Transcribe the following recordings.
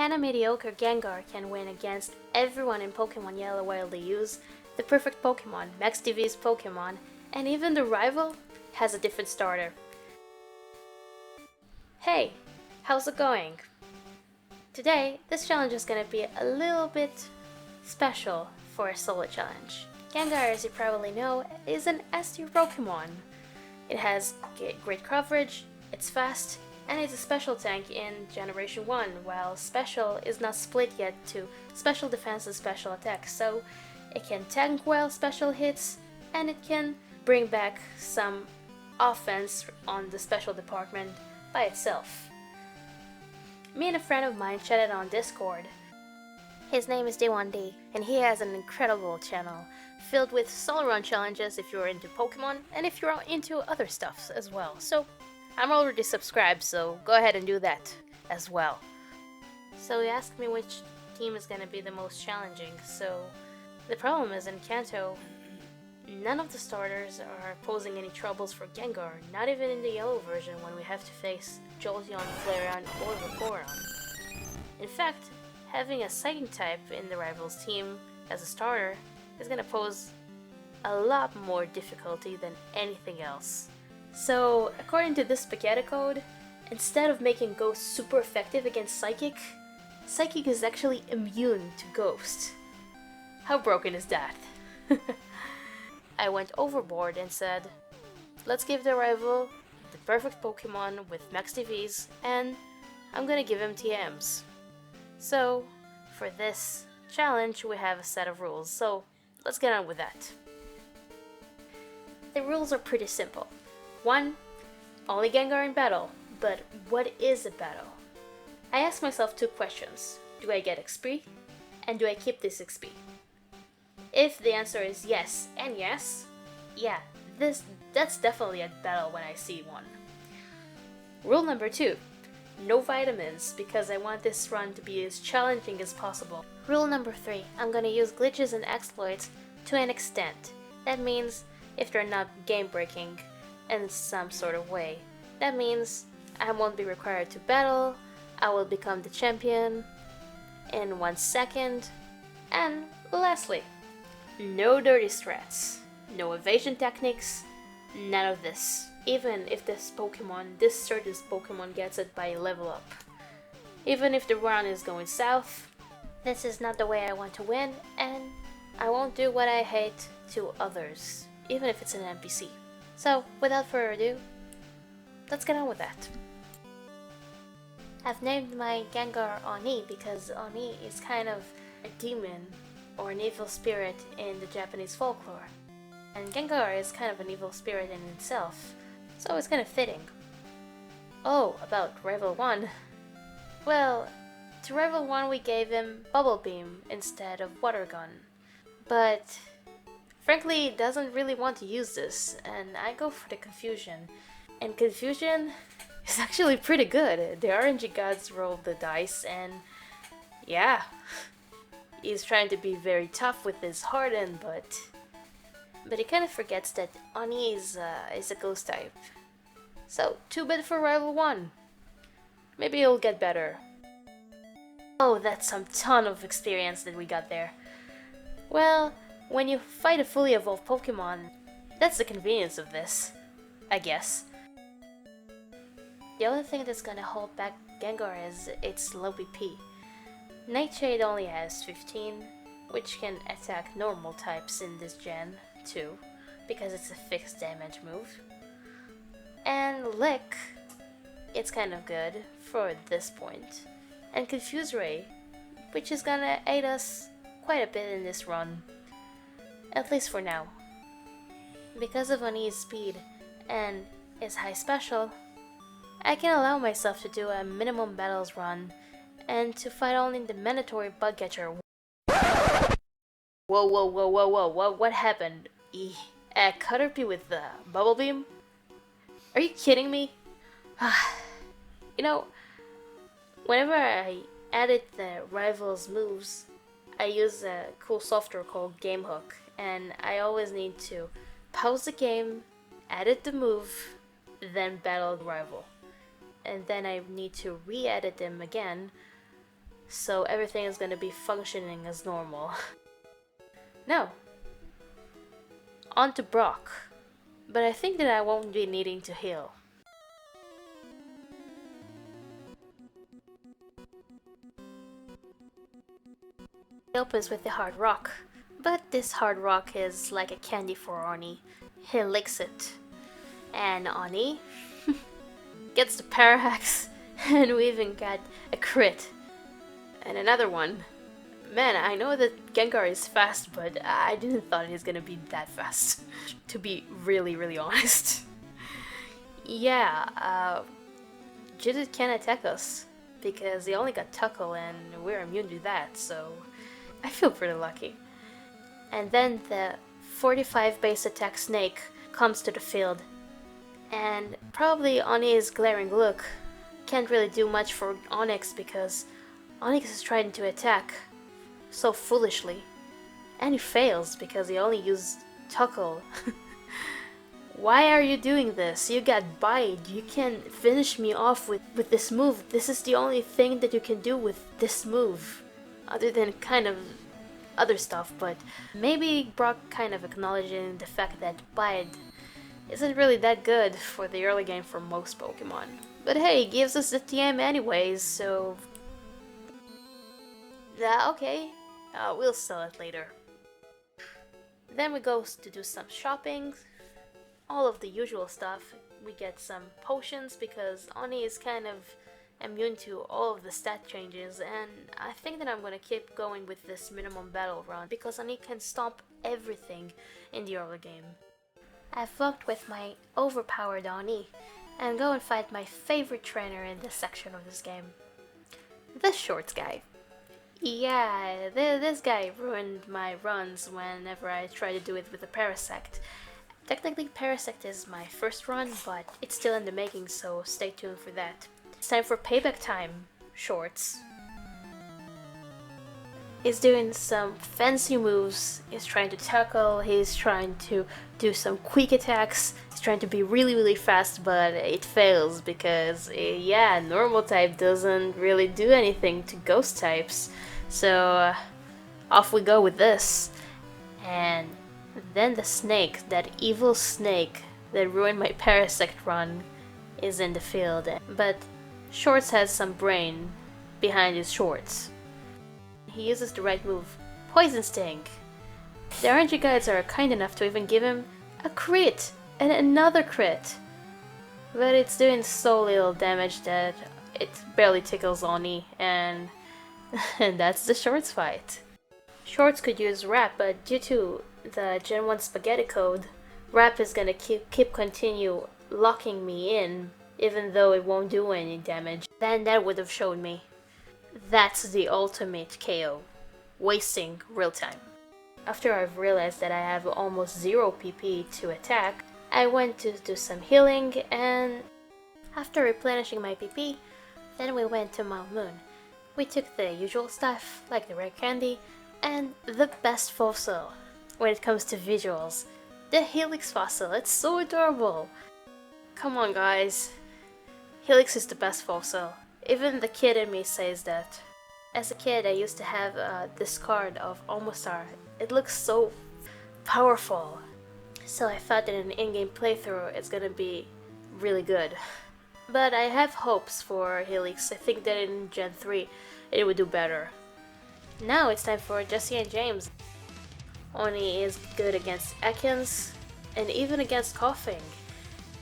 Can a mediocre Gengar can win against everyone in Pokémon Yellow while they use the perfect Pokémon, Max TV's Pokémon, and even the rival has a different starter? Hey, how's it going? Today, this challenge is gonna be a little bit special for a solo challenge. Gengar, as you probably know, is an S tier Pokémon. It has great coverage, it's fast, and it's a special tank in Generation 1, while special is not split yet to special defense and special attack, so it can tank well special hits, and it can bring back some offense on the special department by itself. Me and a friend of mine chatted on Discord. His name is D1D, and he has an incredible channel filled with solo run challenges if you're into Pokemon, and if you're into other stuff as well. So I'm already subscribed, so go ahead and do that as well. So he asked me which team is gonna be the most challenging, so the problem is in Kanto, none of the starters are posing any troubles for Gengar, not even in the yellow version when we have to face Jolteon, Flareon, or Vaporeon. In fact, having a Psychic type in the rival's team as a starter is gonna pose a lot more difficulty than anything else. So, according to this spaghetti code, instead of making Ghost super effective against Psychic, Psychic is actually immune to Ghost. How broken is that? I went overboard and said, let's give the rival the perfect Pokemon with Max TVs, and I'm gonna give him TMs. So, for this challenge, we have a set of rules, so let's get on with that. The rules are pretty simple. 1. Only Gengar in battle, but what is a battle? I asked myself 2 questions. Do I get XP? And do I keep this XP? If the answer is yes and yes, yeah, that's definitely a battle when I see one. Rule number 2. No vitamins, because I want this run to be as challenging as possible. Rule number 3. I'm gonna use glitches and exploits to an extent. That means if they're not game breaking in some sort of way. That means I won't be required to battle, I will become the champion in 1 second, and lastly, no dirty strats, no evasion techniques, none of this. Even if this certain Pokemon gets it by level up. Even if the run is going south, this is not the way I want to win, and I won't do what I hate to others, even if it's an NPC. So, without further ado, let's get on with that. I've named my Gengar Oni because Oni is kind of a demon or an evil spirit in the Japanese folklore. And Gengar is kind of an evil spirit in itself, so it's kind of fitting. Oh, about Rival 1. Well, to Rival 1 we gave him Bubble Beam instead of Water Gun. But frankly, he doesn't really want to use this, and I go for the Confusion. And Confusion is actually pretty good. The RNG gods rolled the dice, and yeah, he's trying to be very tough with his Harden, but he kind of forgets that Oni is a ghost type. So, too bad for Rival 1. Maybe he'll get better. Oh, that's some ton of experience that we got there. Well, when you fight a fully evolved Pokemon, that's the convenience of this, I guess. The only thing that's gonna hold back Gengar is its low BP. Nightshade only has 15, which can attack normal types in this gen too, because it's a fixed damage move. And Lick, it's kind of good for this point. And Confuse Ray, which is gonna aid us quite a bit in this run. At least for now. Because of Oni's speed and his high special, I can allow myself to do a minimum battles run and to fight only the mandatory bug catcher. Whoa, what happened? Caterpie with the Bubble Beam? Are you kidding me? You know, whenever I edit the rival's moves, I use a cool software called Game Hook, and I always need to pause the game, edit the move, then battle the rival. And then I need to re-edit them again so everything is gonna be functioning as normal. No. On to Brock. But I think that I won't be needing to heal. It opens with the hard rock, but this hard rock is like a candy for Oni. He licks it. And Oni gets the parallax, and we even got a crit. And another one. Man, I know that Gengar is fast, but I didn't thought he's gonna be that fast. To be really honest. Yeah, Judith can't attack us, because he only got Tuckle and we're immune to that, so I feel pretty lucky. And then the 45 base attack snake comes to the field, and probably Oni's glaring look can't really do much for Onyx because Onyx is trying to attack so foolishly, and he fails because he only used Tuckle. Why are you doing this? You got Bite. You can finish me off with this move. This is the only thing that you can do with this move. Other than kind of other stuff, but maybe Brock kind of acknowledging the fact that Bite isn't really that good for the early game for most Pokemon. But hey, it gives us the TM anyways, so... yeah, okay. We'll sell it later. Then we go to do some shopping. All of the usual stuff. We get some potions because Oni is kind of immune to all of the stat changes, and I think that I'm gonna keep going with this minimum battle run because Oni can stomp everything in the early game. I've flopped with my overpowered Oni and go and fight my favorite trainer in this section of this game. The Shorts guy. Yeah, this guy ruined my runs whenever I try to do it with a Parasect. Technically, Parasect is my first run, but it's still in the making, so stay tuned for that. It's time for payback time, Shorts. He's doing some fancy moves, he's trying to tackle, he's trying to do some quick attacks, he's trying to be really fast, but it fails because, yeah, normal type doesn't really do anything to ghost types. So, off we go with this. And then the snake, that evil snake that ruined my Parasect run, is in the field. But Shorts has some brain behind his shorts. He uses the right move, Poison Sting. The RNG guides are kind enough to even give him a crit and another crit. But it's doing so little damage that it barely tickles Oni, and that's the Shorts fight. Shorts could use Wrap, but due to the Gen 1 spaghetti code, Wrap is gonna keep continue locking me in, even though it won't do any damage. Then that would have showed me. That's the ultimate KO. Wasting real time. After I've realized that I have almost 0 PP to attack, I went to do some healing, and after replenishing my PP, then we went to Mount Moon. We took the usual stuff, like the rare candy, and the best fossil when it comes to visuals. The Helix fossil, it's so adorable! Come on guys, Helix is the best fossil. Even the kid in me says that. As a kid, I used to have this card of Almostar. It looks so powerful. So I thought that in an in-game playthrough it's gonna be really good. But I have hopes for Helix. I think that in Gen 3 it would do better. Now it's time for Jesse and James. Oni is good against Ekans, and even against Coughing,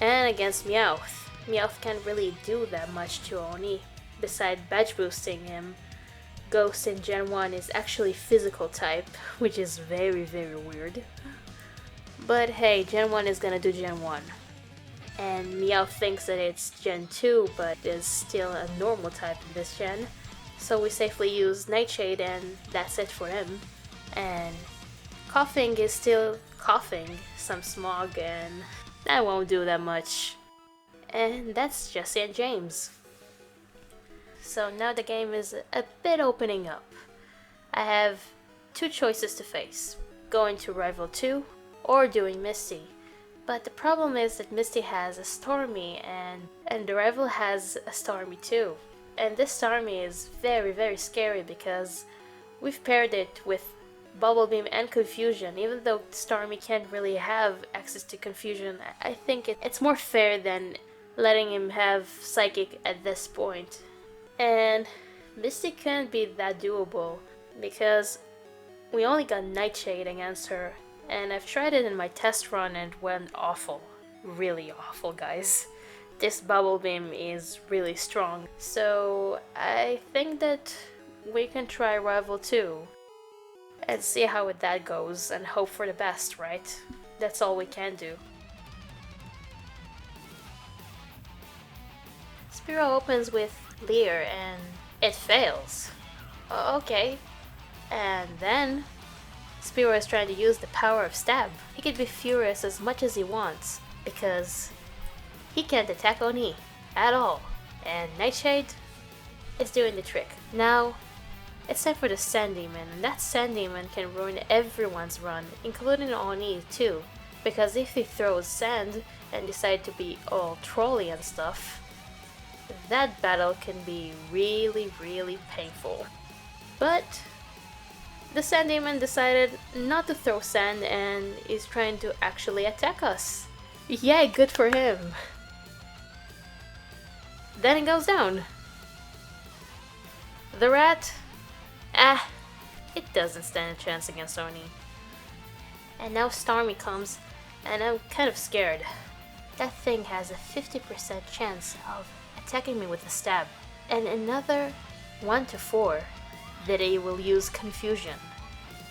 and against Meowth. Meowth can't really do that much to Oni, beside badge boosting him. Ghost in Gen 1 is actually physical type, which is very weird. But hey, Gen 1 is gonna do Gen 1. And Meowth thinks that it's Gen 2, but is still a normal type in this gen. So we safely use Nightshade and that's it for him. And Coughing is still coughing some smog, and that won't do that much. And that's Jesse and James. So now the game is a bit opening up. I have 2 choices to face. Going to Rival 2 or doing Misty. But the problem is that Misty has a Stormy and the Rival has a Stormy too. and this Starmie is very scary because we've paired it with Bubble Beam and Confusion. Even though Starmie can't really have access to Confusion, I think it's more fair than letting him have Psychic at this point. And Misty can't be that doable because we only got Nightshade against her, and I've tried it in my test run and it went awful. Really awful, guys. This Bubble Beam is really strong, so I think that we can try Rival 2 and see how that goes and hope for the best, right? That's all we can do. Spearow opens with Leer and it fails. Okay. And then Spearow is trying to use the power of Stab. He could be furious as much as he wants because he can't attack Oni at all. And Nightshade is doing the trick. Now, it's time for the Sand Demon, and that Sand Demon can ruin everyone's run, including Oni too, because if he throws sand and decides to be all trolly and stuff, that battle can be really painful. But the Sand Demon decided not to throw sand and is trying to actually attack us. Yay, good for him! Then it goes down. The rat, it doesn't stand a chance against Oni. And now Starmie comes, and I'm kind of scared. That thing has a 50% chance of attacking me with a stab, and another 1 to 4 that he will use Confusion.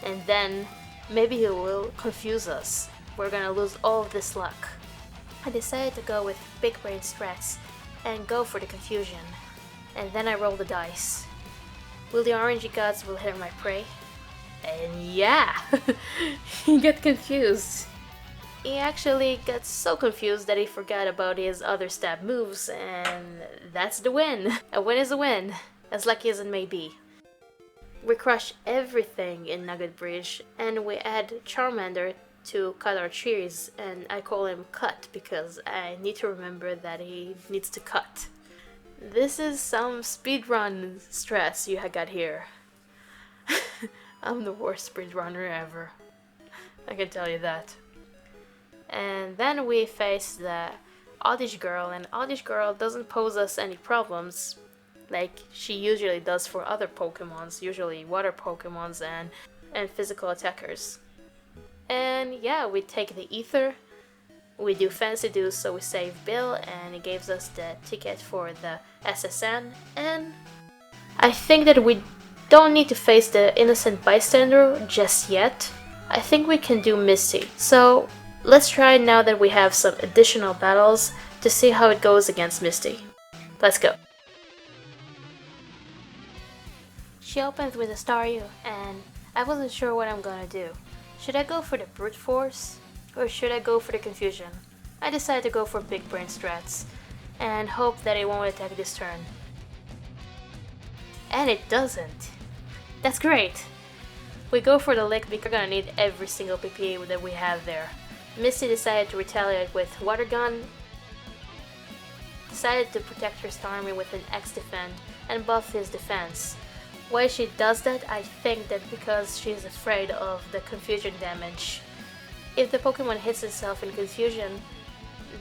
And then maybe he will confuse us. We're gonna lose all of this luck. I decided to go with Big Brain Strats and go for the Confusion. And then I roll the dice. Will the orangey gods will hit my prey? And yeah! He got confused. He actually got so confused that he forgot about his other stab moves, and that's the win. A win is a win, as lucky as it may be. We crush everything in Nugget Bridge, and we add Charmander to cut our trees, and I call him Cut because I need to remember that he needs to cut. This is some speedrun stress you got here. I'm the worst speedrunner ever. I can tell you that. And then we face the Oddish Girl, and Oddish Girl doesn't pose us any problems like she usually does for other Pokemons, usually water Pokemons and physical attackers. And yeah, we take the Ether, we do Fancy Do, so we save Bill, and it gives us the ticket for the SSN, and I think that we don't need to face the Innocent Bystander just yet. I think we can do Misty, so let's try now that we have some additional battles to see how it goes against Misty. Let's go. She opens with a Staryu, and I wasn't sure what I'm gonna do. Should I go for the Brute Force, or should I go for the Confusion? I decided to go for Big Brain Strats, and hope that it won't attack this turn. And it doesn't. That's great! We go for the Lick because we're gonna need every single PP that we have there. Misty decided to retaliate with Water Gun, decided to protect her Starmie with an X Defend, and buff his defense. Why she does that, I think that because she's afraid of the Confusion damage. If the Pokemon hits itself in Confusion,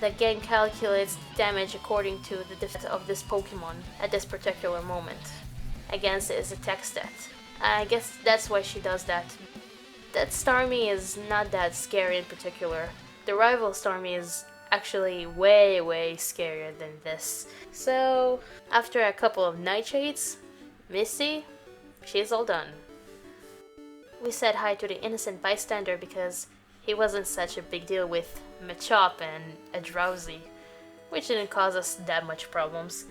the game calculates damage according to the defense of this Pokemon at this particular moment against its attack stat. I guess that's why she does that. That Starmie is not that scary in particular. The rival Starmie is actually way scarier than this. So after a couple of Nightshades, Misty, she's all done. We said hi to the Innocent Bystander because he wasn't such a big deal with Machop and a Drowsy, which didn't cause us that much problems.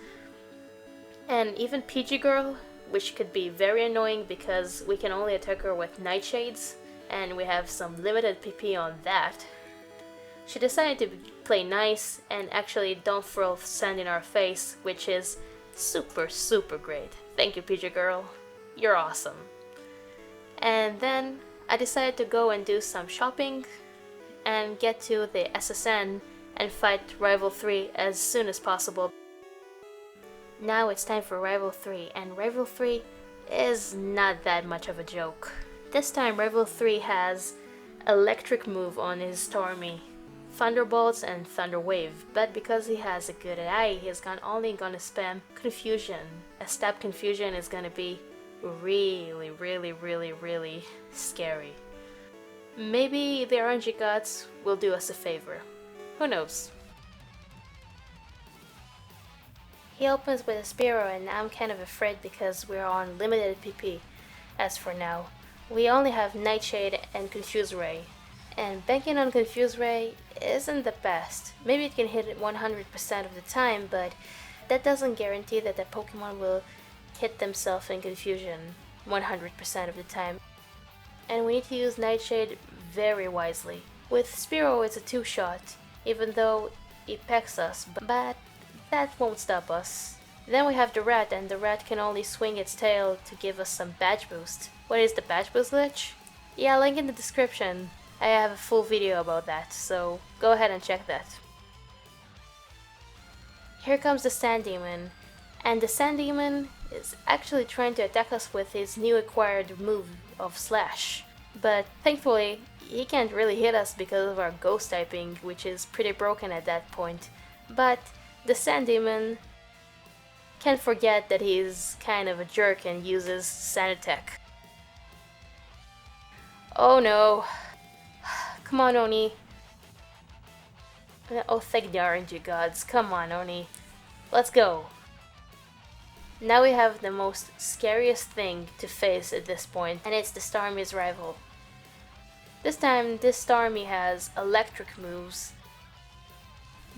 And even PG Girl, which could be very annoying because we can only attack her with Nightshades, and we have some limited PP on that. She decided to play nice and actually don't throw sand in our face, which is super great. Thank you, PG Girl. You're awesome. And then I decided to go and do some shopping and get to the SSN and fight Rival 3 as soon as possible. Now it's time for Rival 3, and Rival 3 is not that much of a joke. This time Rival 3 has electric move on his Stormy, Thunderbolts and Thunder Wave, but because he has a good AI, he's only gonna spam Confusion. A step Confusion is gonna be really, really, really, really scary. Maybe the RNG gods will do us a favor. Who knows? He opens with a Spearow, and I'm kind of afraid because we're on limited PP as for now. We only have Nightshade and Confuse Ray, and banking on Confuse Ray isn't the best. Maybe it can hit it 100% of the time, but that doesn't guarantee that the Pokemon will hit themselves in confusion 100% of the time. And we need to use Nightshade very wisely. With Spearow it's a 2-shot, even though it pecks us, but that won't stop us. Then we have the rat, and the rat can only swing its tail to give us some badge boost. What is the badge boost glitch? Yeah, link in the description. I have a full video about that, so go ahead and check that. Here comes the Sand Demon, and the Sand Demon is actually trying to attack us with his new acquired move of Slash. But thankfully, he can't really hit us because of our ghost typing, which is pretty broken at that point. But the Sand Demon can forget that he's kind of a jerk and uses Sand Attack. Oh no. Come on, Oni. Oh, thank the RNG gods. Come on, Oni. Let's go. Now we have the most scariest thing to face at this point, and it's the Starmie's rival. This time, this Starmie has electric moves,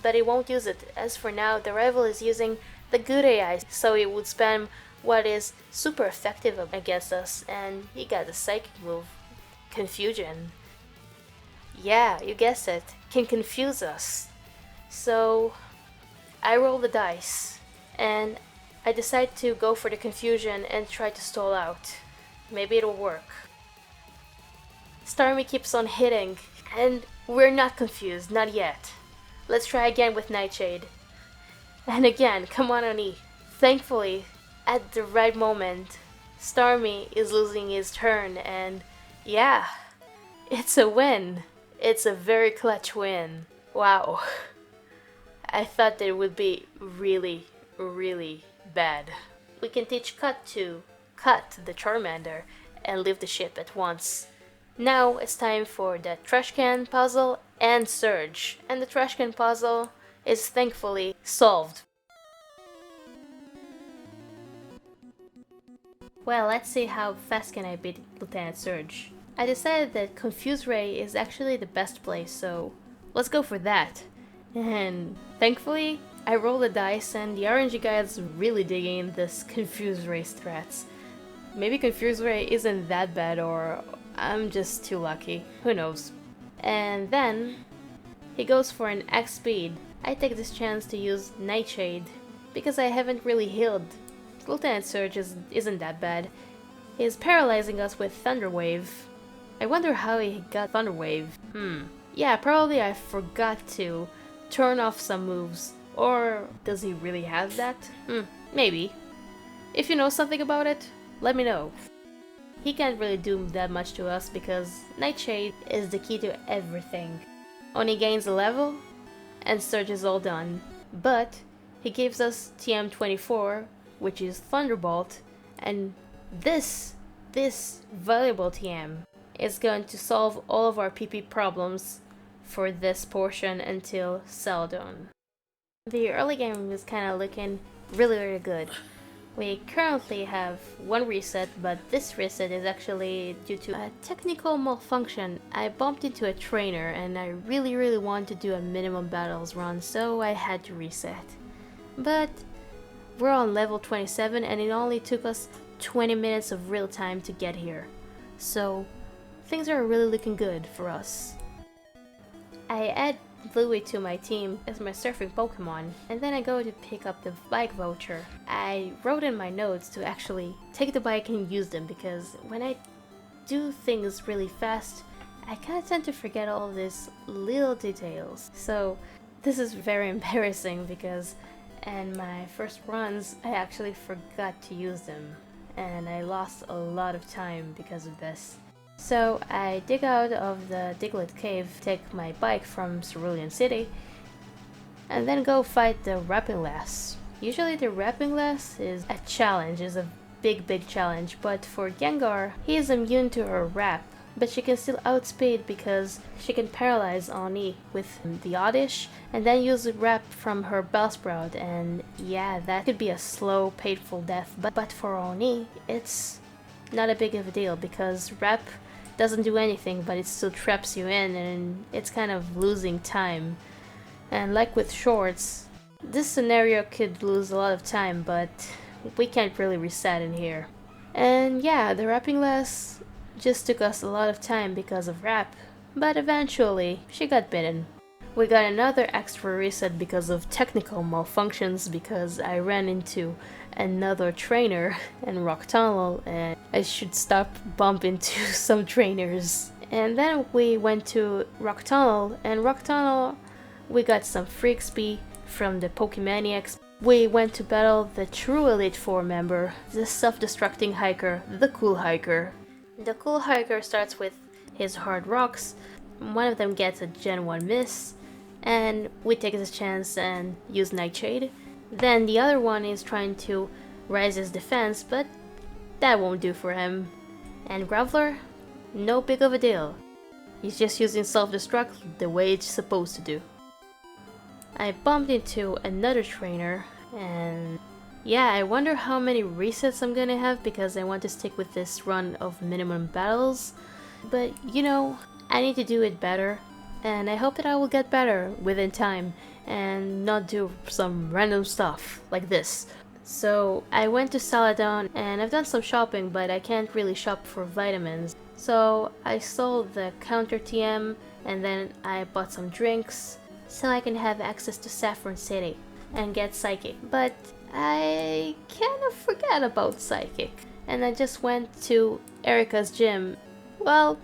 but he won't use it. As for now, the rival is using the good AI, so he would spam what is super effective against us, and he got the psychic move, Confusion. Yeah, you guessed it, can confuse us. So I roll the dice, and I decide to go for the confusion and try to stall out. Maybe it'll work. Starmie keeps on hitting, and we're not confused, not yet. Let's try again with Nightshade. And again, come on, Oni. Thankfully, at the right moment, Starmie is losing his turn, and yeah, it's a win. It's a very clutch win. Wow. I thought that it would be really, really bad. We can teach Cut to cut the Charmander and leave the ship at once. Now it's time for the trash can puzzle and Surge, and the trash can puzzle is thankfully solved. Well, let's see how fast can I beat Lieutenant Surge. I decided that Confuse Ray is actually the best place, so let's go for that. And thankfully, I rolled the dice and the RNG guys really digging this Confuse Ray threats. Maybe Confuse Ray isn't that bad, or I'm just too lucky. Who knows? And then he goes for an X speed. I take this chance to use Nightshade because I haven't really healed. Lieutenant Surge isn't that bad. He's paralyzing us with Thunder Wave. I wonder how he got Thunder Wave. Yeah, probably I forgot to turn off some moves. Or does he really have that? Maybe. If you know something about it, let me know. He can't really do that much to us because Nightshade is the key to everything. Oni gains a level, and Surge is all done. But he gives us TM24, which is Thunderbolt, and this valuable TM is going to solve all of our PP problems for this portion until Celadon. The early game is kind of looking really good. We currently have one reset, but this reset is actually due to a technical malfunction. I bumped into a trainer and I really wanted to do a minimum battles run, so I had to reset. But we're on level 27 and it only took us 20 minutes of real time to get here. So things are really looking good for us. I add Louie to my team as my surfing Pokemon, and then I go to pick up the bike voucher. I wrote in my notes to actually take the bike and use them because when I do things really fast, I kind of tend to forget all of these little details. So this is very embarrassing because and my first runs I actually forgot to use them, and I lost a lot of time because of this. So I dig out of the Diglett cave, take my bike from Cerulean City, and then go fight the Rappinglass. Usually the Rappinglass is a challenge, is a big challenge, but for Gengar, he is immune to her Rap, but she can still outspeed because she can paralyze Oni with the Oddish and then use the Rap from her Bellsprout, and yeah, that could be a slow, painful death, but for Oni, it's not a big of a deal because Rap doesn't do anything, but it still traps you in and it's kind of losing time. And like with shorts, this scenario could lose a lot of time, but we can't really reset in here. And yeah, the Rappinglass just took us a lot of time because of Rap, but eventually she got bitten. We got another extra reset because of technical malfunctions, because I ran into another trainer in Rock Tunnel and I should stop bumping into some trainers. And then we went to Rock Tunnel, and Rock Tunnel we got some free XP from the Pokemaniacs. We went to battle the true Elite Four member, the self-destructing hiker, the Cool Hiker. The Cool Hiker starts with his hard rocks, one of them gets a Gen 1 miss, and we take this chance and use Nightshade. Then the other one is trying to raise his defense, but that won't do for him. And Graveler? No big of a deal. He's just using self-destruct the way it's supposed to do. I bumped into another trainer, and yeah, I wonder how many resets I'm gonna have because I want to stick with this run of minimum battles. But you know, I need to do it better, and I hope that I will get better within time and not do some random stuff like this. So I went to Saladon and I've done some shopping, but I can't really shop for vitamins. So I sold the counter TM and then I bought some drinks so I can have access to Saffron City and get Psychic. But I kind of forgot about Psychic and I just went to Erica's gym. Well,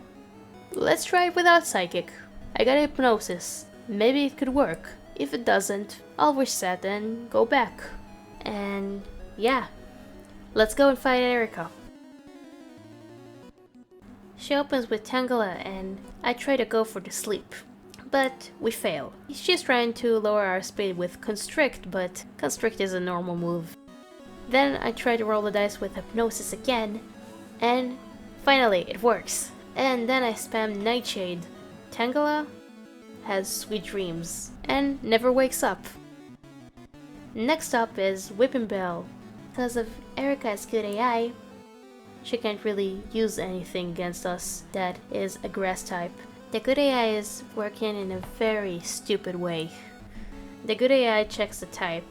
let's try it without Psychic. I got Hypnosis. Maybe it could work. If it doesn't, I'll reset and go back. And yeah, let's go and fight Erica. She opens with Tangela and I try to go for the sleep, but we fail. She's trying to lower our speed with Constrict, but Constrict is a normal move. Then I try to roll the dice with Hypnosis again, and finally it works. And then I spam Nightshade. Tangela has sweet dreams and never wakes up. Next up is Whipping Bell. Because of Erica's good AI, she can't really use anything against us that is a grass type. The good AI is working in a very stupid way. The good AI checks the type,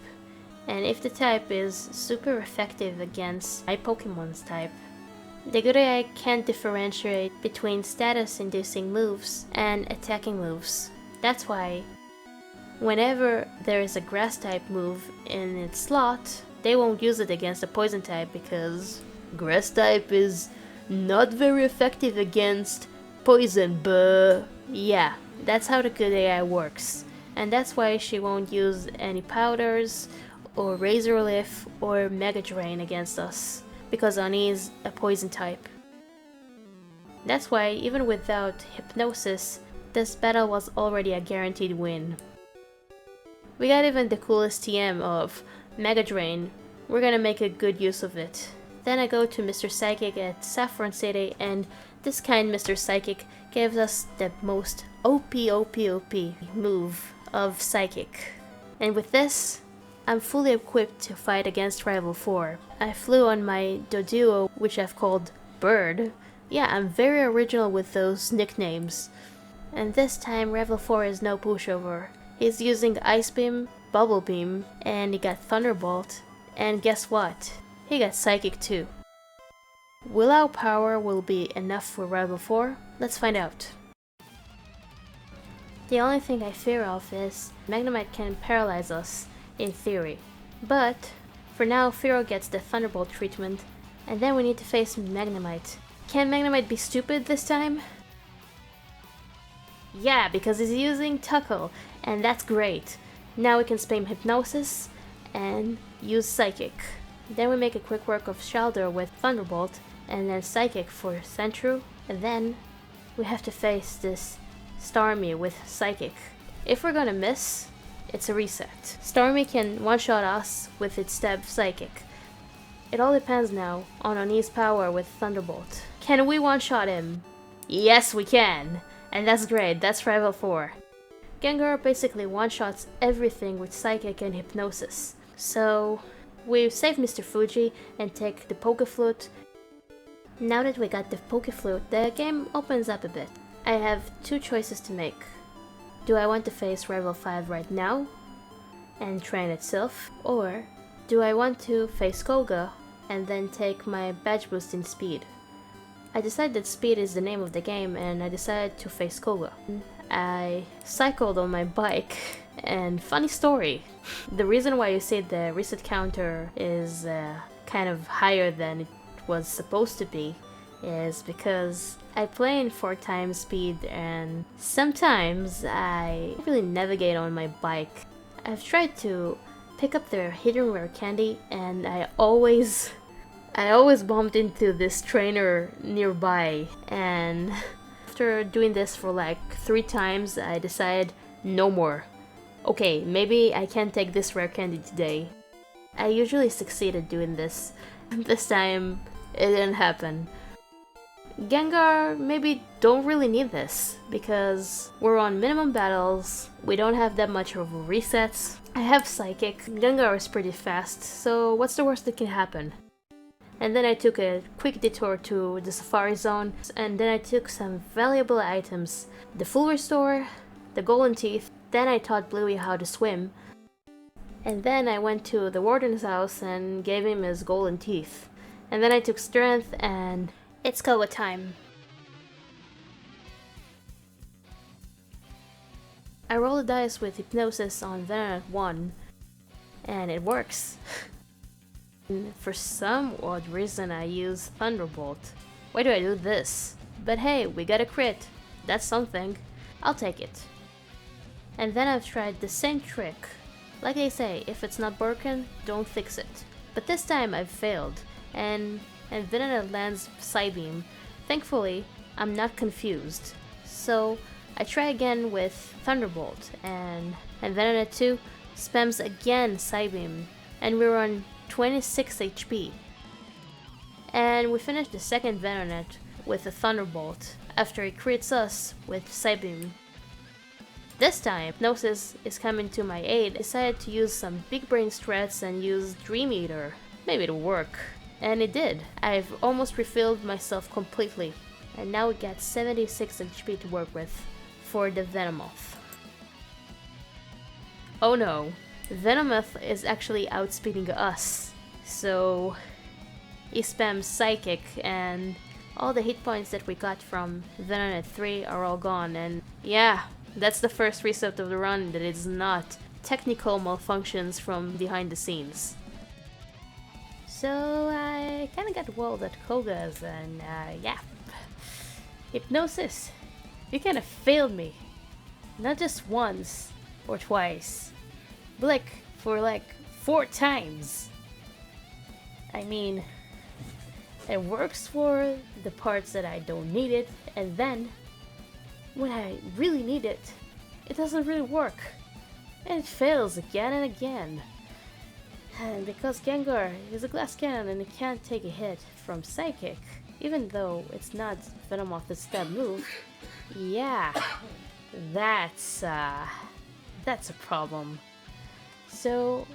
and if the type is super effective against my Pokemon's type, the good AI can't differentiate between status-inducing moves and attacking moves. That's why whenever there is a grass type move in its slot, they won't use it against a poison type because grass type is not very effective against poison, but yeah, that's how the good AI works. And that's why she won't use any powders or Razor Leaf or Mega Drain against us, because Ani is a poison type. That's why even without Hypnosis, this battle was already a guaranteed win. We got even the coolest TM of Mega Drain. We're gonna make a good use of it. Then I go to Mr. Psychic at Saffron City, and this kind Mr. Psychic gives us the most OP move of Psychic. And with this, I'm fully equipped to fight against Rival 4. I flew on my Doduo, which I've called Bird. Yeah, I'm very original with those nicknames. And this time Rival 4 is no pushover. He's using Ice Beam, Bubble Beam, and he got Thunderbolt. And guess what? He got Psychic too. Will our power will be enough for Rival 4? Let's find out. The only thing I fear of is Magnemite can paralyze us, in theory. But for now, Fearow gets the Thunderbolt treatment, and then we need to face Magnemite. Can Magnemite be stupid this time? Yeah, because he's using Tuckle, and that's great. Now we can spam Hypnosis, and use Psychic. Then we make a quick work of Shelter with Thunderbolt, and then Psychic for Sentru, and then we have to face this Starmie with Psychic. If we're gonna miss, it's a reset. Starmie can one-shot us with its stab Psychic. It all depends now on Oni's power with Thunderbolt. Can we one-shot him? Yes, we can! And that's great, that's Rival 4. Gengar basically one-shots everything with Psychic and Hypnosis. So we save Mr. Fuji and take the Pokeflute. Now that we got the Pokeflute, the game opens up a bit. I have two choices to make. Do I want to face Rival 5 right now and train itself? Or do I want to face Koga and then take my badge boost in speed? I decided that speed is the name of the game, and I decided to face Koga. I cycled on my bike, and funny story. The reason why you see the reset counter is kind of higher than it was supposed to be is because I play in 4 times speed, and sometimes I really navigate on my bike. I've tried to pick up their hidden rare candy, and I always bumped into this trainer nearby, and after doing this for like 3 times, I decided no more. Okay, maybe I can't take this rare candy today. I usually succeed at doing this. This time, it didn't happen. Gengar maybe don't really need this, because we're on minimum battles, we don't have that much of resets. I have Psychic, Gengar is pretty fast, so what's the worst that can happen? And then I took a quick detour to the Safari Zone, and then I took some valuable items. The Full Restore, the Golden Teeth, then I taught Bluey how to swim. And then I went to the Warden's house and gave him his Golden Teeth. And then I took Strength, and it's Koga time. I roll the dice with Hypnosis on Venonat 1, and it works. For some odd reason I use Thunderbolt. Why do I do this? But hey, we got a crit. That's something. I'll take it. And then I've tried the same trick. Like they say, if it's not broken, don't fix it. But this time I've failed, and Venonat lands Psybeam. Thankfully, I'm not confused. So I try again with Thunderbolt, and Venonat 2 spams again Psybeam, and we're on 26 HP. And we finish the second Venonat with a Thunderbolt after he crits us with Psybeam. This time, Hypnosis is coming to my aid. I decided to use some big brain strats and use Dream Eater. Maybe it'll work. And it did. I've almost refilled myself completely. And now we got 76 HP to work with for the Venomoth. Oh no. Venomoth is actually outspeeding us, so he spams Psychic, and all the hit points that we got from Venonat 3 are all gone, and yeah, that's the first reset of the run that is not technical malfunctions from behind the scenes. So I kinda got walled at Koga's, and yeah. Hypnosis, you kinda failed me. Not just once or twice, but for 4 times. I mean, it works for the parts that I don't need it, and then when I really need it, it doesn't really work. And it fails again and again. And because Gengar is a glass cannon and it can't take a hit from Psychic, even though it's not Venomoth's stab move, yeah, that's a problem. So,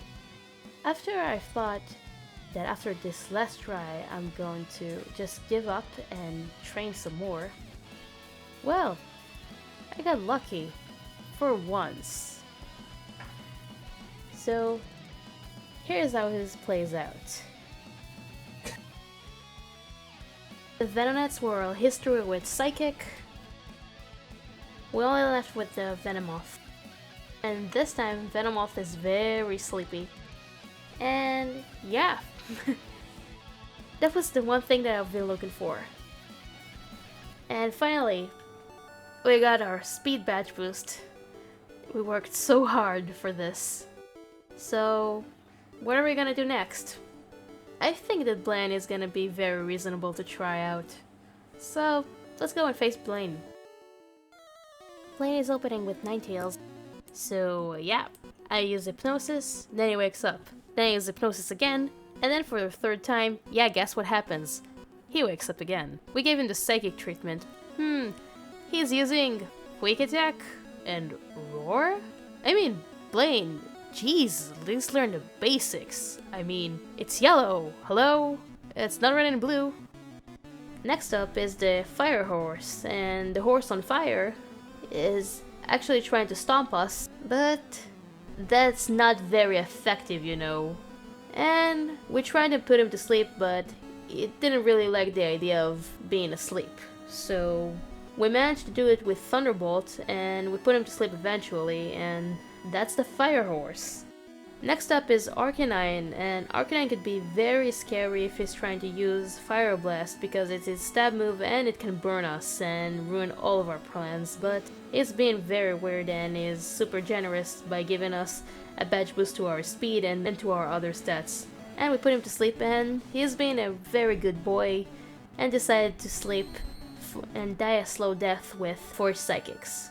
after I thought that after this last try I'm going to just give up and train some more, well, I got lucky for once. So, here's how this plays out. The Venonats were all history with Psychic. We only left with the Venomoth. And this time, Venomoth is very sleepy. And yeah, that was the one thing that I've been looking for. And finally, we got our speed badge boost. We worked so hard for this. So, what are we gonna do next? I think that Blaine is gonna be very reasonable to try out. So, let's go and face Blaine. Blaine is opening with Ninetales. So, yeah. I use Hypnosis, then he wakes up. Then I use Hypnosis again, and then for the third time, yeah, guess what happens? He wakes up again. We gave him the Psychic treatment. He's using Quick Attack and Roar? I mean, Blaine, jeez, at least learn the basics. I mean, it's yellow, hello? It's not red and blue. Next up is the Fire Horse, and the horse on fire is actually trying to stomp us, but that's not very effective, you know. And we tried to put him to sleep, but it didn't really like the idea of being asleep. So we managed to do it with Thunderbolt, and we put him to sleep eventually, and that's the Fire Horse. Next up is Arcanine, and Arcanine could be very scary if he's trying to use Fire Blast because it's his stab move and it can burn us and ruin all of our plans, but he's being very weird and is super generous by giving us a badge boost to our speed and to our other stats. And we put him to sleep, and he's being a very good boy and decided to sleep and die a slow death with Force Psychics.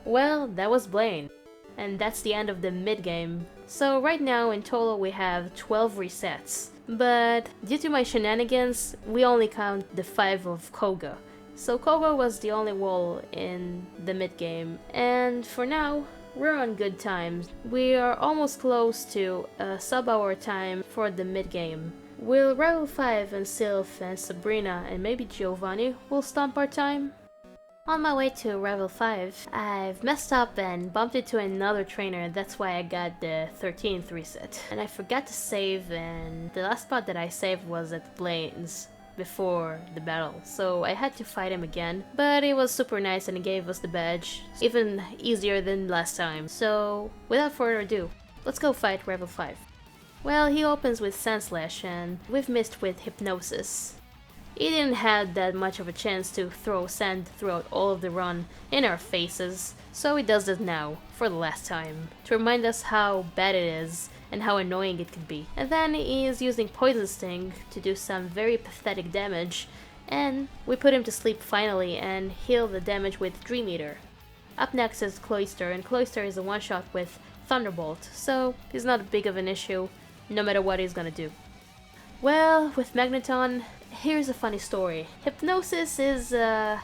Well, that was Blaine. And that's the end of the mid-game. So right now in total we have 12 resets. But due to my shenanigans, we only count the 5 of Koga. So Koga was the only wall in the mid-game. And for now, we're on good times. We are almost close to a sub-hour time for the mid-game. Will Level 5 and Sylph and Sabrina and maybe Giovanni will stomp our time? On my way to Level 5, I've messed up and bumped into another trainer, that's why I got the 13th reset. And I forgot to save, and the last spot that I saved was at Blaine's before the battle, so I had to fight him again. But he was super nice and he gave us the badge, even easier than last time. So without further ado, let's go fight Level 5. Well, he opens with Sandslash and we've missed with Hypnosis. He didn't have that much of a chance to throw sand throughout all of the run in our faces, so he does that now, for the last time, to remind us how bad it is and how annoying it can be. And then he is using Poison Sting to do some very pathetic damage, and we put him to sleep finally and heal the damage with Dream Eater. Up next is Cloyster, and Cloyster is a one-shot with Thunderbolt, so he's not big of an issue, no matter what he's gonna do. Well, with Magneton, here's a funny story. Hypnosis is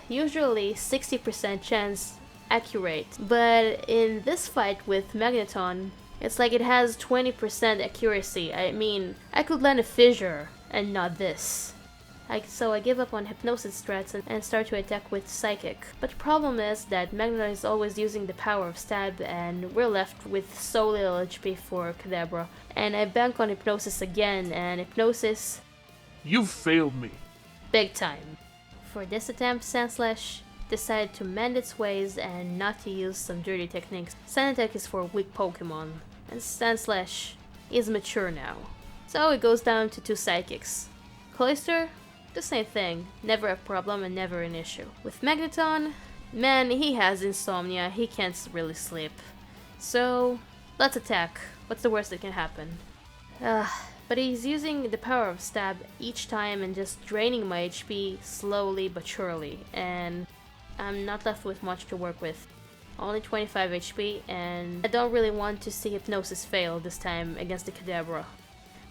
usually 60% chance accurate, but in this fight with Magneton, it's like it has 20% accuracy. I mean, I could land a fissure and not this. So I give up on Hypnosis strats and start to attack with Psychic. But the problem is that Magneton is always using the power of Stab and we're left with so little HP for Kadabra. And I bank on Hypnosis again, and Hypnosis... You failed me. Big time. For this attempt, Sandslash decided to mend its ways and not to use some dirty techniques. Sand Attack is for weak Pokemon, and Sandslash is mature now. So it goes down to 2 Psychics. Cloyster? The same thing, never a problem and never an issue. With Magneton, man, he has insomnia, he can't really sleep. So, let's attack. What's the worst that can happen? But he's using the power of Stab each time and just draining my HP slowly but surely, and I'm not left with much to work with. Only 25 HP, and I don't really want to see Hypnosis fail this time against the Kadabra.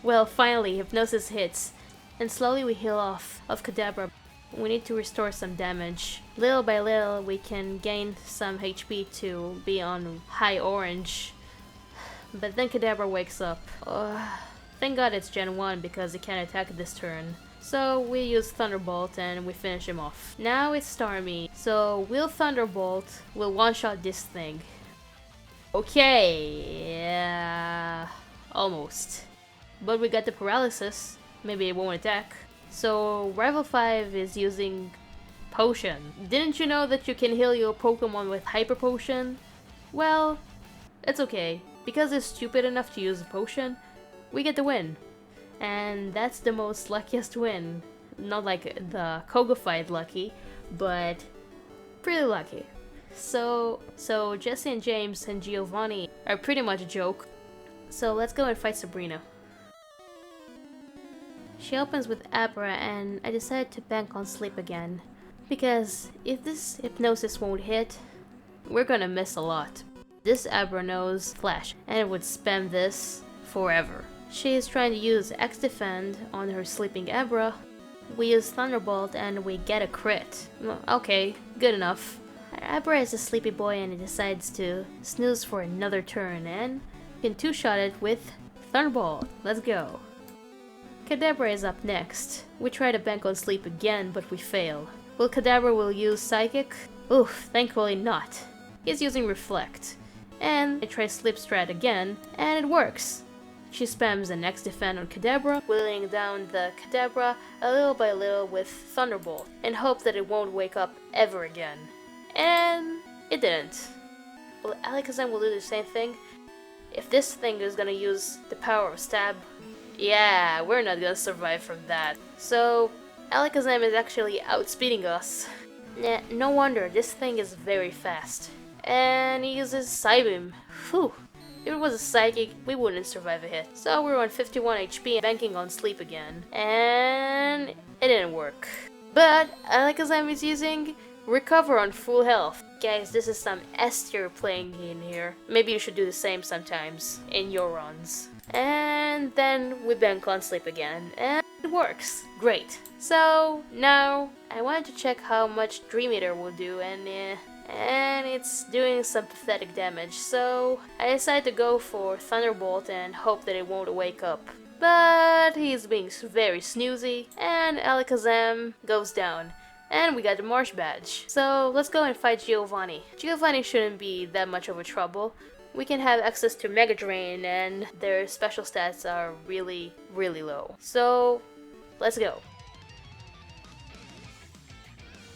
Well, finally, Hypnosis hits, and slowly we heal off of Kadabra. We need to restore some damage. Little by little, we can gain some HP to be on high orange. But then Kadabra wakes up. Thank God it's Gen 1 because he can't attack this turn. So we use Thunderbolt and we finish him off. Now it's Starmie, so we'll Thunderbolt, we'll one-shot this thing. Okay, yeah, almost. But we got the paralysis, maybe it won't attack. So Rival 5 is using Potion. Didn't you know that you can heal your Pokemon with Hyper Potion? Well, it's okay. Because it's stupid enough to use a potion, we get the win. And that's the most luckiest win. Not like the Koga fight lucky, but pretty lucky. So Jesse and James and Giovanni are pretty much a joke. So let's go and fight Sabrina. She opens with Abra and I decided to bank on sleep again. Because if this hypnosis won't hit, we're gonna miss a lot. This Abra knows Flash and it would spam this forever. She is trying to use X Defend on her sleeping Abra. We use Thunderbolt and we get a crit. Okay, good enough. Abra is a sleepy boy and he decides to snooze for another turn and can two-shot it with Thunderbolt. Let's go. Kadabra is up next. We try to bank on sleep again, but we fail. Will Kadabra use Psychic? Oof, thankfully not. He's using Reflect. And I try Sleep Strat again, and it works. She spams an X Defend on Kadabra, whittling down the Kadabra a little by little with Thunderbolt, and hope that it won't wake up ever again. And it didn't. Well, Alakazam will do the same thing. If this thing is gonna use the power of Stab, yeah, we're not gonna survive from that. So, Alakazam is actually outspeeding us. Nah, no wonder, this thing is very fast. And he uses Psybeam. Phew. If it was a Psychic, we wouldn't survive a hit. So we're on 51 HP, banking on sleep again. And it didn't work. But Alakazam is using Recover on full health. Guys, this is some S tier playing in here. Maybe you should do the same sometimes in your runs. And then we bank on sleep again. And it works. Great. So now I wanted to check how much Dream Eater will do, and it's doing some pathetic damage, so I decided to go for Thunderbolt and hope that it won't wake up. But he's being very snoozy, and Alakazam goes down. And we got the Marsh Badge. So let's go and fight Giovanni. Giovanni shouldn't be that much of a trouble. We can have access to Mega Drain, and their special stats are really, really low. So let's go.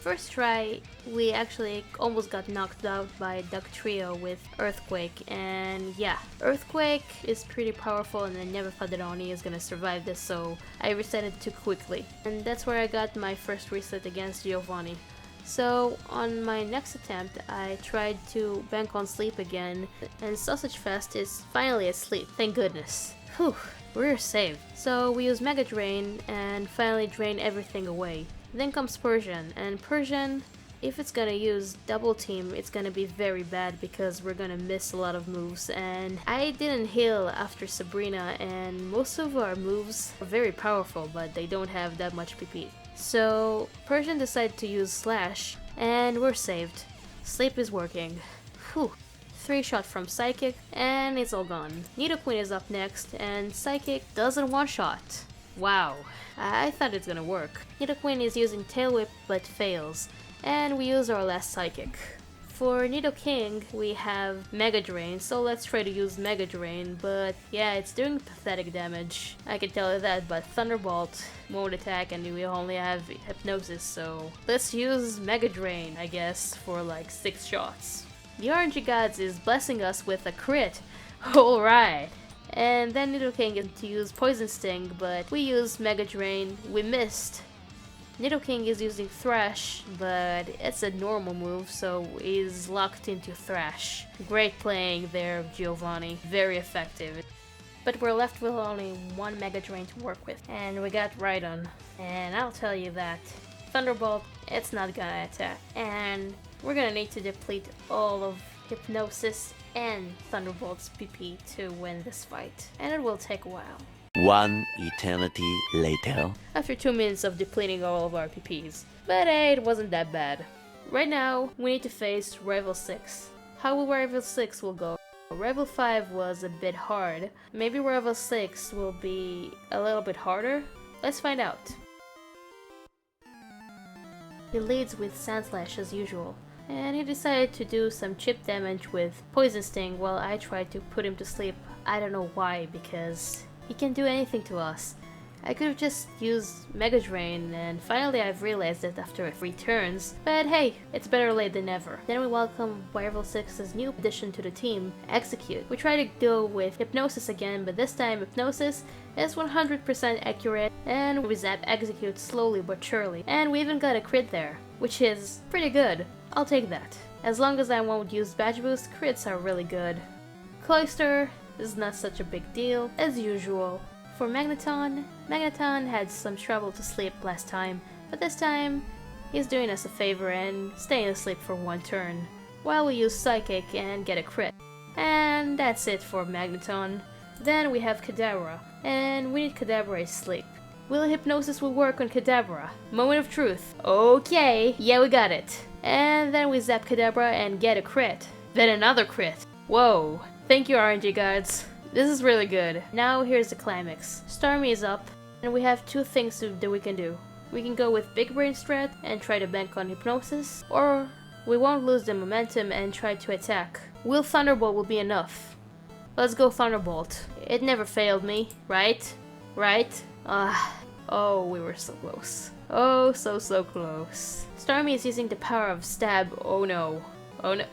First try, we actually almost got knocked out by Duck Trio with Earthquake, and yeah, Earthquake is pretty powerful and I never thought that Oni is gonna survive this, so I reset it too quickly. And that's where I got my first reset against Giovanni. So on my next attempt, I tried to bank on sleep again, and Sausage Fest is finally asleep, thank goodness. Whew, we're saved. So we use Mega Drain and finally drain everything away. Then comes Persian, and Persian, if it's gonna use Double Team, it's gonna be very bad because we're gonna miss a lot of moves, and I didn't heal after Sabrina, and most of our moves are very powerful, but they don't have that much PP. So Persian decided to use Slash, and we're saved. Sleep is working. Whew. 3-shot from Psychic, and it's all gone. Nidoqueen is up next, and Psychic doesn't one-shot. Wow, I thought it's gonna work. Nidoqueen is using Tail Whip but fails, and we use our last Psychic. For Nidoking, we have Mega Drain, so let's try to use Mega Drain, but yeah, it's doing pathetic damage. I can tell you that, but Thunderbolt won't attack and we only have Hypnosis, so let's use Mega Drain, I guess, for like 6 shots. The RNG Gods is blessing us with a crit. Alright. And then Nidoking is to use Poison Sting, but we used Mega Drain, we missed. Nidoking is using Thrash, but it's a normal move, so he's locked into Thrash. Great playing there, Giovanni, very effective. But we're left with only 1 Mega Drain to work with, and we got Rhydon. And I'll tell you that Thunderbolt, it's not gonna attack, and we're gonna need to deplete all of Hypnosis and Thunderbolt's PP to win this fight, and it will take a while. 1 eternity later. After 2 minutes of depleting all of our PPs. But hey, it wasn't that bad. Right now, we need to face Rival 6. How will Rival 6 will go? Rival 5 was a bit hard. Maybe Rival 6 will be a little bit harder? Let's find out. He leads with Sandslash as usual, and he decided to do some chip damage with Poison Sting while I tried to put him to sleep. I don't know why, because he can do anything to us. I could have just used Mega Drain, and finally I've realized it after 3 turns, but hey, it's better late than never. Then we welcome Rival 6's new addition to the team, Execute. We try to go with Hypnosis again, but this time Hypnosis is 100% accurate, and we zap Execute slowly but surely, and we even got a crit there, which is pretty good. I'll take that. As long as I won't use Badge Boost, crits are really good. Cloyster is not such a big deal, as usual. For Magneton, Magneton had some trouble to sleep last time, but this time he's doing us a favor and staying asleep for one turn, while we use Psychic and get a crit. And that's it for Magneton. Then we have Kadabra, and we need Kadabra's sleep. Will Hypnosis will work on Kadabra? Moment of truth. Okay, yeah, we got it. And then we zap Kadabra and get a crit. Then another crit. Whoa. Thank you, RNG gods. This is really good. Now here's the climax. Starmie is up, and we have two things that we can do. We can go with Big Brain strat and try to bank on Hypnosis, or we won't lose the momentum and try to attack. Will Thunderbolt will be enough. Let's go Thunderbolt. It never failed me, right? Right? Oh, we were so close. Oh, so close. Starmie is using the power of Stab. Oh no. Oh no.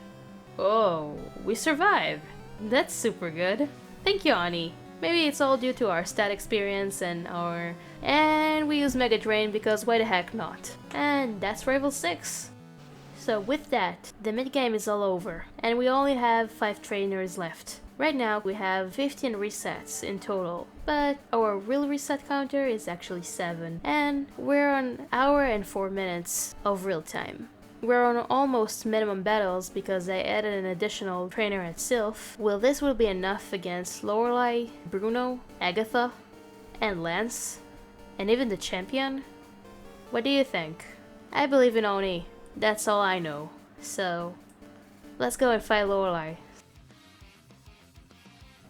Oh, we survived. That's super good. Thank you, Ani. Maybe it's all due to our stat experience and we use Mega Drain because why the heck not. And that's Rival 6. So with that, the mid-game is all over, and we only have 5 trainers left. Right now we have 15 resets in total, but our real reset counter is actually 7, and we're on an hour and 4 minutes of real time. We're on almost minimum battles because I added an additional trainer at Sylph. Will this be enough against Lorelei, Bruno, Agatha, and Lance, and even the champion? What do you think? I believe in Oni. That's all I know. So, let's go and fight Lorelei.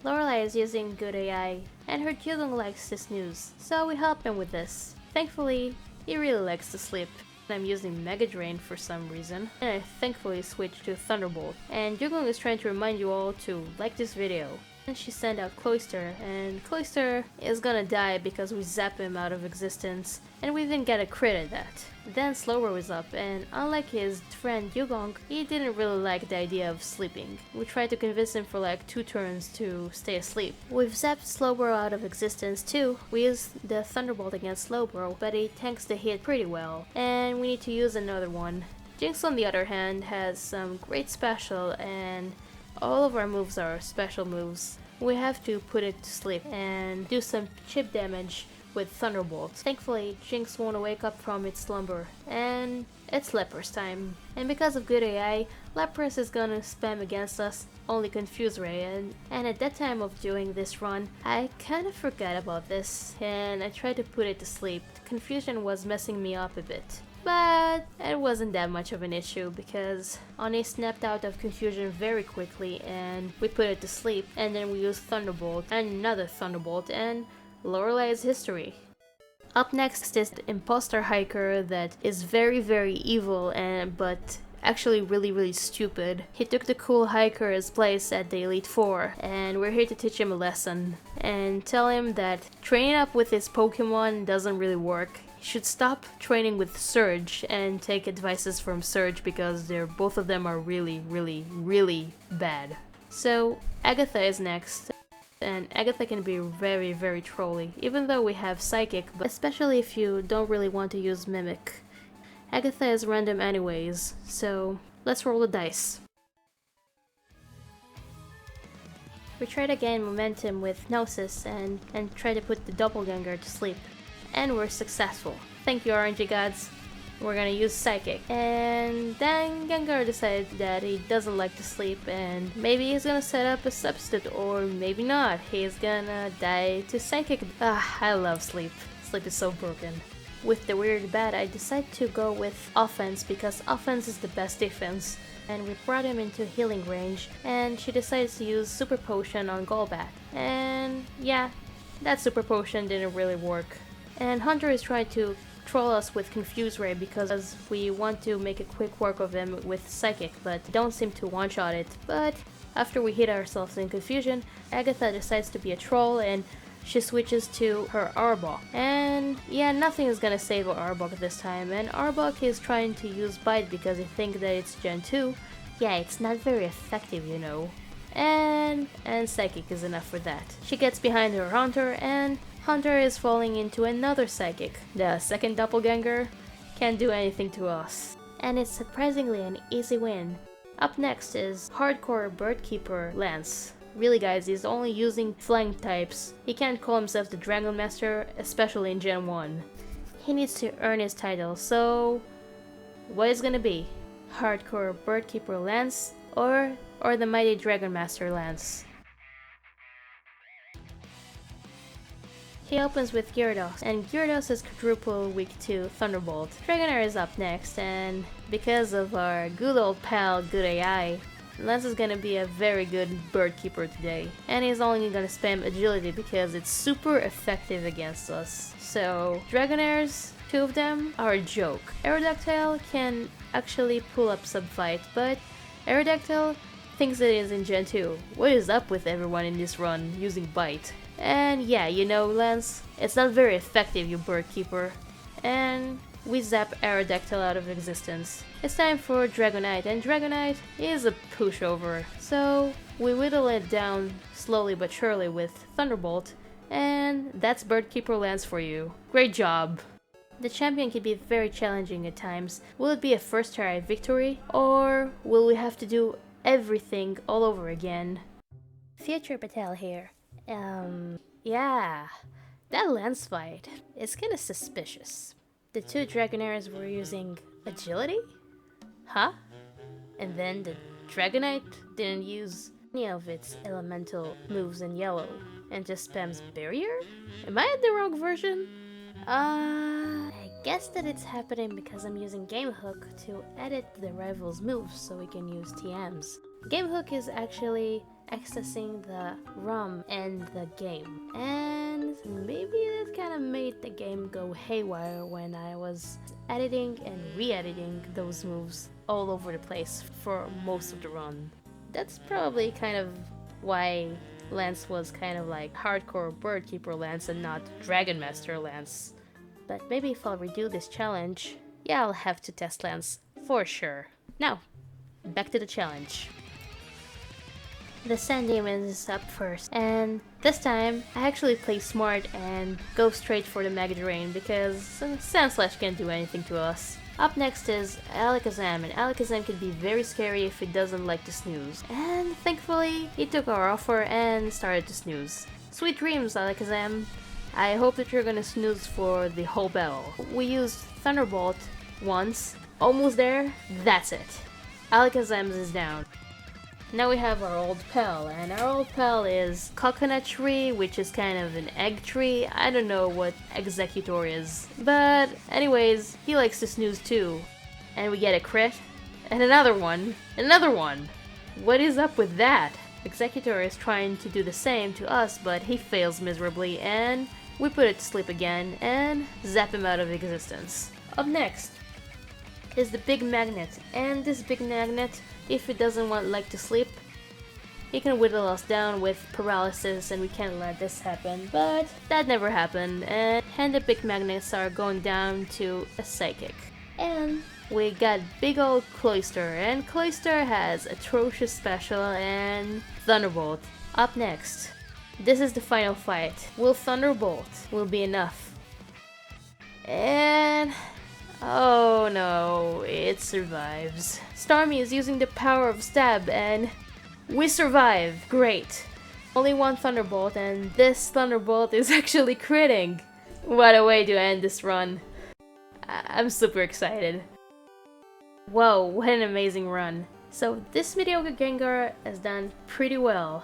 Lorelei is using good AI, and her Dugong likes this news, so we help him with this. Thankfully, he really likes to sleep. I'm using Mega Drain for some reason, and I thankfully switched to Thunderbolt. And Dugong is trying to remind you all to like this video. And she sent out Cloyster, and Cloyster is gonna die because we zap him out of existence, and we didn't get a crit at that. Then Slowbro was up, and unlike his friend Dugong, he didn't really like the idea of sleeping. We tried to convince him for like 2 turns to stay asleep. We've zapped Slowbro out of existence too. We used the Thunderbolt against Slowbro, but he tanks the hit pretty well, and we need to use another one. Jinx on the other hand has some great special, and all of our moves are special moves. We have to put it to sleep and do some chip damage with Thunderbolt. Thankfully, Jinx won't wake up from its slumber, and it's Lapras time. And because of good AI, Lapras is gonna spam against us only Confuse Ray, and at that time of doing this run, I kinda forgot about this, and I tried to put it to sleep. Confusion was messing me up a bit. But it wasn't that much of an issue because Ani snapped out of Confusion very quickly and we put it to sleep, and then we used Thunderbolt and another Thunderbolt, and Lorelei's history. Up next is the Imposter Hiker that is very evil but actually really stupid. He took the cool hiker's place at the Elite Four, and we're here to teach him a lesson and tell him that training up with his Pokemon doesn't really work. He should stop training with Surge and take advices from Surge because both of them are really bad. So Agatha is next. And Agatha can be very trolly, even though we have Psychic, but especially if you don't really want to use Mimic. Agatha is random anyways, so let's roll the dice. We try to gain momentum with Gnosis and try to put the Doppelganger to sleep. And we're successful. Thank you, RNG gods. We're gonna use Psychic. And then Gengar decided that he doesn't like to sleep, and maybe he's gonna set up a substitute, or maybe not. He's gonna die to Psychic. I love sleep. Sleep is so broken. With the weird bat, I decided to go with offense because offense is the best defense. And we brought him into healing range, and she decided to use Super Potion on Golbat. And yeah, that Super Potion didn't really work. And Hunter is trying to troll us with Confuse Ray because we want to make a quick work of him with Psychic, but don't seem to one-shot it. But after we hit ourselves in confusion, Agatha decides to be a troll and she switches to her Arbok. And yeah, nothing is gonna save Arbok this time, and Arbok is trying to use Bite because he thinks that it's Gen 2. Yeah, it's not very effective, you know. And Psychic is enough for that. She gets behind her Hunter, and Hunter is falling into another Psychic. The second Doppelganger can't do anything to us. And it's surprisingly an easy win. Up next is Hardcore Birdkeeper Lance. Really guys, he's only using flying types. He can't call himself the Dragon Master, especially in Gen 1. He needs to earn his title, so what is gonna be? Hardcore Birdkeeper Lance or the Mighty Dragon Master Lance? He opens with Gyarados, and Gyarados is quadruple weak to Thunderbolt. Dragonair is up next, and because of our good old pal Good AI, Lance is gonna be a very good bird keeper today. And he's only gonna spam agility because it's super effective against us. So Dragonairs, 2 of them, are a joke. Aerodactyl can actually pull up Subfight, but Aerodactyl thinks it is in Gen 2. What is up with everyone in this run using Bite? And yeah, you know, Lance, it's not very effective, you bird keeper. And we zap Aerodactyl out of existence. It's time for Dragonite, and Dragonite is a pushover. So we whittle it down slowly but surely with Thunderbolt, and that's Birdkeeper Lance for you. Great job! The champion can be very challenging at times. Will it be a first try victory, or will we have to do everything all over again? Future Patel here. Yeah, that Lance fight is kinda suspicious. The 2 Dragonairs were using agility? Huh? And then the Dragonite didn't use any of its elemental moves in yellow and just spams barrier? Am I at the wrong version? I guess that it's happening because I'm using Game Hook to edit the rival's moves so we can use TMs. Game Hook is actually accessing the ROM and the game, and maybe that kind of made the game go haywire when I was editing and re-editing those moves all over the place for most of the run. That's probably kind of why Lance was kind of like hardcore Birdkeeper Lance and not Dragon Master Lance. But maybe if I'll redo this challenge, yeah, I'll have to test Lance for sure. Now, back to the challenge. The Sand Demon is up first, and this time I actually play smart and go straight for the Mega Drain because Sandslash can't do anything to us. Up next is Alakazam, and Alakazam can be very scary if he doesn't like to snooze. And thankfully, he took our offer and started to snooze. Sweet dreams, Alakazam. I hope that you're gonna snooze for the whole battle. We used Thunderbolt once. Almost there. That's it. Alakazam is down. Now we have our old pal, and our old pal is Coconut Tree, which is kind of an egg tree. I don't know what Executor is. But anyways, he likes to snooze too. And we get a crit, and another one, another one! What is up with that? Executor is trying to do the same to us, but he fails miserably, and we put it to sleep again, and zap him out of existence. Up next is the Big Magnet, and this Big Magnet, if he doesn't like to sleep, he can whittle us down with paralysis, and we can't let this happen. But that never happened, and the Big Magnets are going down to a Psychic. And we got big old Cloyster, and Cloyster has atrocious special and Thunderbolt. Up next, this is the final fight. Will Thunderbolt will be enough? And oh no, it survives. Starmie is using the power of Stab, and we survive. Great. Only one Thunderbolt, and this Thunderbolt is actually critting. What a way to end this run. I'm super excited. Whoa, what an amazing run. So this mediocre Gengar has done pretty well.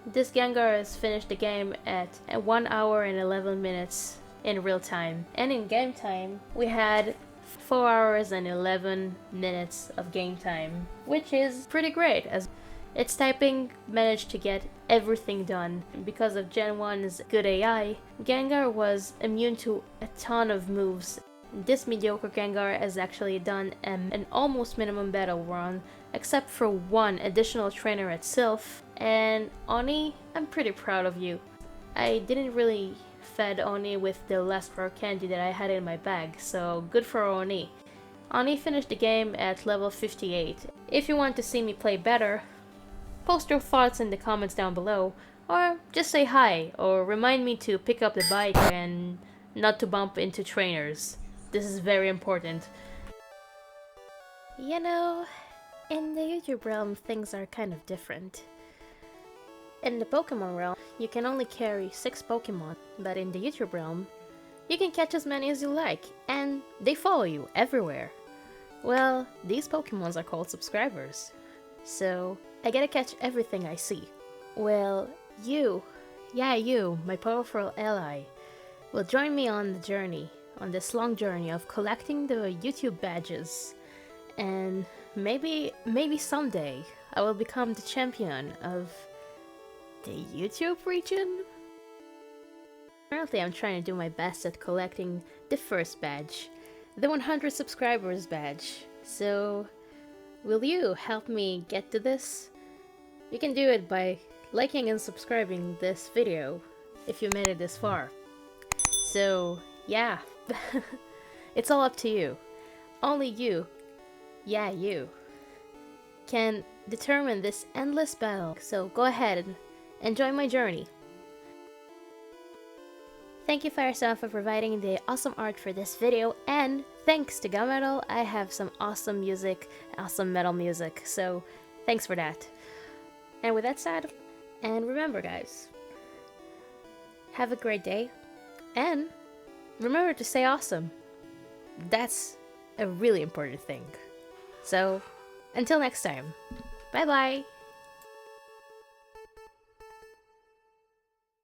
This Gengar has finished the game at 1 hour and 11 minutes in real time. And in game time, we had 4 hours and 11 minutes of game time, which is pretty great, as its typing managed to get everything done. Because of Gen 1's good AI, Gengar was immune to a ton of moves. This mediocre Gengar has actually done an almost minimum battle run, except for one additional trainer at Sylph. And Oni, I'm pretty proud of you. I didn't really fed Oni with the last rare candy that I had in my bag, so good for Oni. Oni finished the game at level 58. If you want to see me play better, post your thoughts in the comments down below, or just say hi, or remind me to pick up the bike and not to bump into trainers. This is very important. You know, in the YouTube realm, things are kind of different. In the Pokemon realm, you can only carry 6 Pokemon, but in the YouTube realm, you can catch as many as you like, and they follow you everywhere. Well, these Pokemons are called subscribers, so I get to catch everything I see. Well, you, my powerful ally, will join me on the journey, on this long journey of collecting the YouTube badges, and maybe someday I will become the champion of the YouTube region? Currently I'm trying to do my best at collecting the first badge, the 100 subscribers badge. So, will you help me get to this? You can do it by liking and subscribing this video if you made it this far. So, yeah, it's all up to you. Only you, you, can determine this endless battle. So go ahead and enjoy my journey. Thank you Firesound for providing the awesome art for this video, and thanks to Gunmetal, I have some awesome music, awesome metal music, so thanks for that. And with that said, and remember guys, have a great day, and remember to stay awesome. That's a really important thing. So, until next time, bye bye!